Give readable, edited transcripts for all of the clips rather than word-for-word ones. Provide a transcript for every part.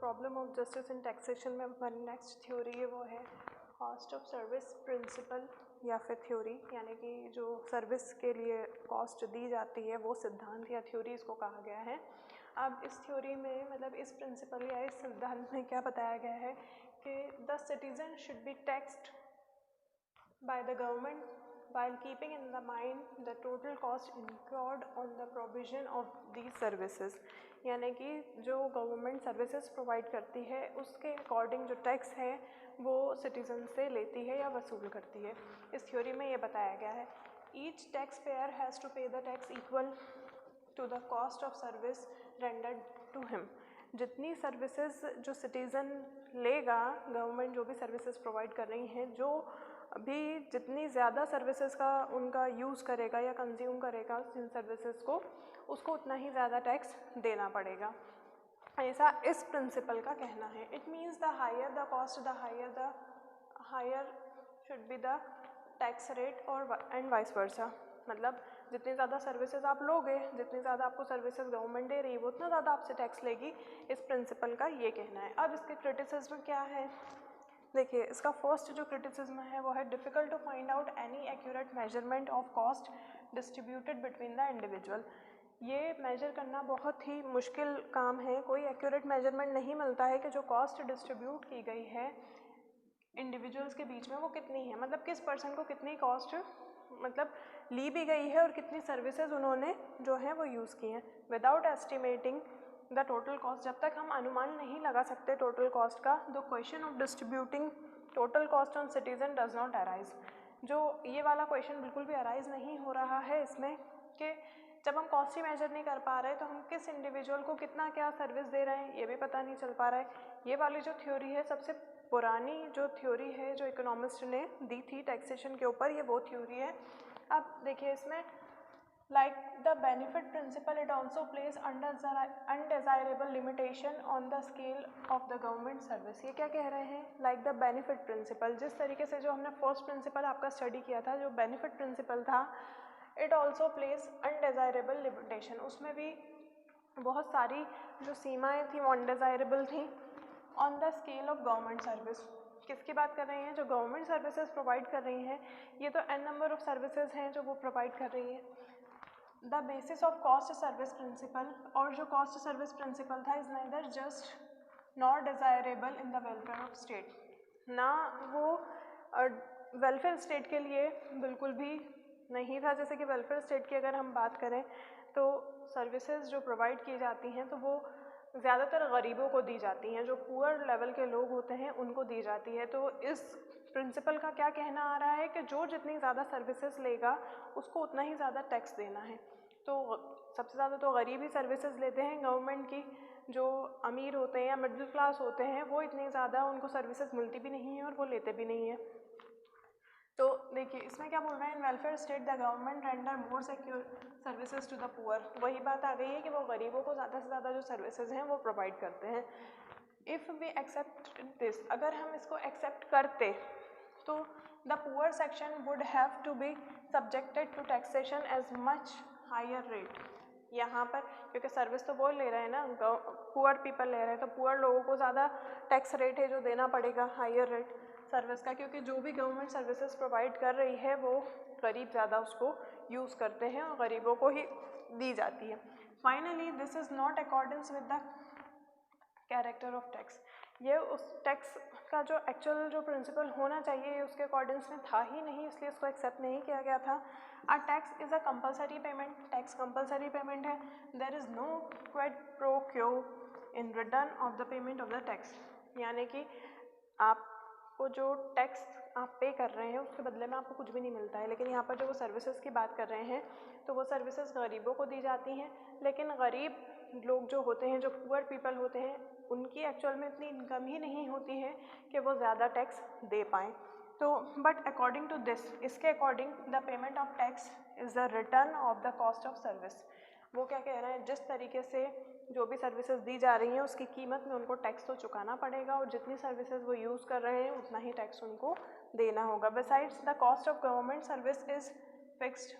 Problem of justice in taxation में हमारी next theory है वो है कॉस्ट ऑफ सर्विस प्रिंसिपल या फिर थ्योरी, यानी कि जो सर्विस के लिए कॉस्ट दी जाती है वो सिद्धांत या थ्योरी इसको कहा गया है। अब इस थ्योरी में मतलब इस प्रिंसिपल या इस सिद्धांत में क्या बताया गया है कि the citizen should be taxed by the government while keeping in the mind the total cost incurred on the provision of these services, यानी कि जो गवर्नमेंट सर्विसेज प्रोवाइड करती है उसके अकॉर्डिंग जो टैक्स है वो सिटीजन से लेती है या वसूल करती है। इस थ्योरी में ये बताया गया है each tax payer has to pay the tax equal to the cost of service rendered to him. जितनी सर्विसेज जो सिटीज़न लेगा, गवर्नमेंट जो भी सर्विसेज प्रोवाइड कर रही हैं, जो भी जितनी ज़्यादा सर्विसेज का उनका यूज़ करेगा या कंज्यूम करेगा जिन सर्विसेज को, उसको उतना ही ज़्यादा टैक्स देना पड़ेगा, ऐसा इस प्रिंसिपल का कहना है। It means the higher the cost the higher should be the tax rate और एंड वाइस वर्सा। मतलब जितनी ज़्यादा सर्विसेज आप लोगे, जितनी ज़्यादा आपको सर्विसेज गवर्नमेंट दे रही है, वो उतना ज़्यादा आपसे टैक्स लेगी, इस प्रिंसिपल का ये कहना है। अब इसके क्रिटिसिज्म क्या है, देखिए इसका फर्स्ट जो क्रिटिसिज्म है वो है difficult to find out any accurate measurement of cost distributed between the individual. ये मेजर करना बहुत ही मुश्किल काम है, कोई एक्यूरेट मेजरमेंट नहीं मिलता है कि जो कॉस्ट डिस्ट्रीब्यूट की गई है इंडिविजुअल्स के बीच में वो कितनी है, मतलब किस पर्सन को कितनी कॉस्ट मतलब ली भी गई है और कितनी सर्विसेज उन्होंने जो है वो यूज़ की हैं। Without estimating the total cost, जब तक हम अनुमान नहीं लगा सकते टोटल कॉस्ट का, the question of distributing total cost on citizen does not arise. जो ये वाला क्वेश्चन बिल्कुल भी अराइज नहीं हो रहा है इसमें कि जब हम कॉस्ट ही मेजर नहीं कर पा रहे तो हम किस इंडिविजुअल को कितना क्या सर्विस दे रहे हैं ये भी पता नहीं चल पा रहा है। ये वाली जो थ्योरी है सबसे पुरानी जो थ्योरी है जो इकोनॉमिस्ट ने दी थी टैक्सेशन के ऊपर, ये वो थ्योरी है। अब देखिए इसमें like the benefit principle it also plays undesirable limitation on the scale of the government service। ये क्या कह रहे हैं, like the benefit principle, जिस तरीके से जो हमने फर्स्ट प्रिंसिपल आपका स्टडी किया था जो बेनिफिट प्रिंसिपल था, it also plays undesirable limitation, उसमें भी बहुत सारी जो सीमाएं थी वो अनडिज़ायरेबल थी on the scale of government service. किसकी बात कर रही हैं, जो गवर्नमेंट सर्विसेज प्रोवाइड कर रही हैं, ये तो n नंबर ऑफ सर्विसेज हैं जो वो प्रोवाइड कर रही है। The basis of cost service principle, और जो कॉस्ट सर्विस प्रिंसिपल था is neither just not desirable in the welfare of state, ना वो वेलफेयर स्टेट के लिए बिल्कुल भी नहीं था। जैसे कि वेलफेयर स्टेट की अगर हम बात करें तो सर्विसेज जो प्रोवाइड की जाती हैं तो वो ज़्यादातर गरीबों को दी जाती हैं, जो पुअर लेवल के लोग होते हैं उनको दी जाती है। तो इस प्रिंसिपल का क्या कहना आ रहा है कि जो जितनी ज़्यादा सर्विसेज लेगा उसको उतना ही ज़्यादा टैक्स देना है। तो सबसे ज़्यादा तो गरीब ही सर्विसेज लेते हैं गवर्नमेंट की, जो अमीर होते हैं या मिडिल क्लास होते हैं वो इतनी ज़्यादा उनको सर्विसेज मिलती भी नहीं है और वो लेते भी नहीं है। तो देखिए इसमें क्या बोल रहे हैं, in welfare state the government render more secure services to the poor. वही बात आ गई है कि वो गरीबों को ज़्यादा से ज़्यादा जो सर्विसेज हैं वो प्रोवाइड करते हैं। इफ़ वी एक्सेप्ट दिस, अगर हम इसको एक्सेप्ट करते तो the poor section would have to be subjected to taxation as much higher rate. यहाँ पर क्योंकि सर्विस तो वो ले रहे हैं ना, पुअर पीपल ले रहे हैं, तो पुअर लोगों को ज़्यादा टैक्स रेट है जो देना पड़ेगा, हायर रेट सर्विस का, क्योंकि जो भी गवर्नमेंट सर्विसेज प्रोवाइड कर रही है वो गरीब ज़्यादा उसको यूज़ करते हैं और गरीबों को ही दी जाती है। Finally this is not accordance with the character of tax. ये उस टैक्स का जो एक्चुअल जो प्रिंसिपल होना चाहिए ये उसके अकॉर्डेंस में था ही नहीं, इसलिए इसको एक्सेप्ट नहीं किया गया था। A tax is a compulsory payment, tax compulsory payment है। There is no quid pro quo in return of the payment of the tax, यानी कि आपको जो टैक्स आप पे कर रहे हैं उसके बदले में आपको कुछ भी नहीं मिलता है। लेकिन यहाँ पर जो वो सर्विसेज की बात कर रहे हैं तो वो सर्विसेज गरीबों को दी जाती हैं, लेकिन गरीब लोग जो होते हैं, जो पुअर पीपल होते हैं, उनकी एक्चुअल में इतनी इनकम ही नहीं होती है कि वो ज़्यादा टैक्स दे पाएँ। तो बट अकॉर्डिंग टू दिस, इसके according the payment of tax is the return of the cost of service. वो क्या कह रहे हैं, जिस तरीके से जो भी सर्विसेज दी जा रही हैं उसकी कीमत में उनको टैक्स तो चुकाना पड़ेगा और जितनी सर्विसेज वो यूज़ कर रहे हैं उतना ही टैक्स उनको देना होगा। Besides the cost of government service is fixed.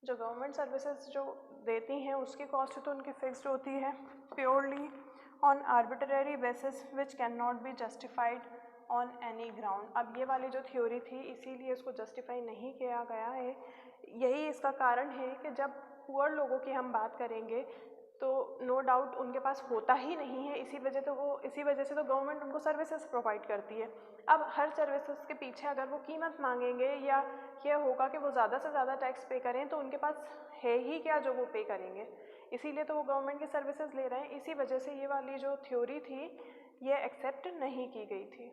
जो गवर्नमेंट सर्विसेज जो देती हैं उसकी कॉस्ट तो उनकी फिक्स्ड होती है purely on arbitrary basis which can not be justified on any ground. अब ये वाली जो थ्योरी थी इसीलिए इसको जस्टिफाई नहीं किया गया है। यही इसका कारण है कि जब पुअर लोगों की हम बात करेंगे तो नो डाउट उनके पास होता ही नहीं है, इसी वजह से तो गवर्नमेंट उनको सर्विसेज प्रोवाइड करती है। अब हर सर्विसेज के पीछे अगर वो कीमत मांगेंगे या ये होगा कि वो ज़्यादा से ज़्यादा टैक्स पे करें तो उनके पास है ही क्या जो वो पे करेंगे, इसीलिए तो वो गवर्नमेंट की सर्विसेज ले रहे हैं। इसी वजह से ये वाली जो थ्योरी थी ये एक्सेप्ट नहीं की गई थी।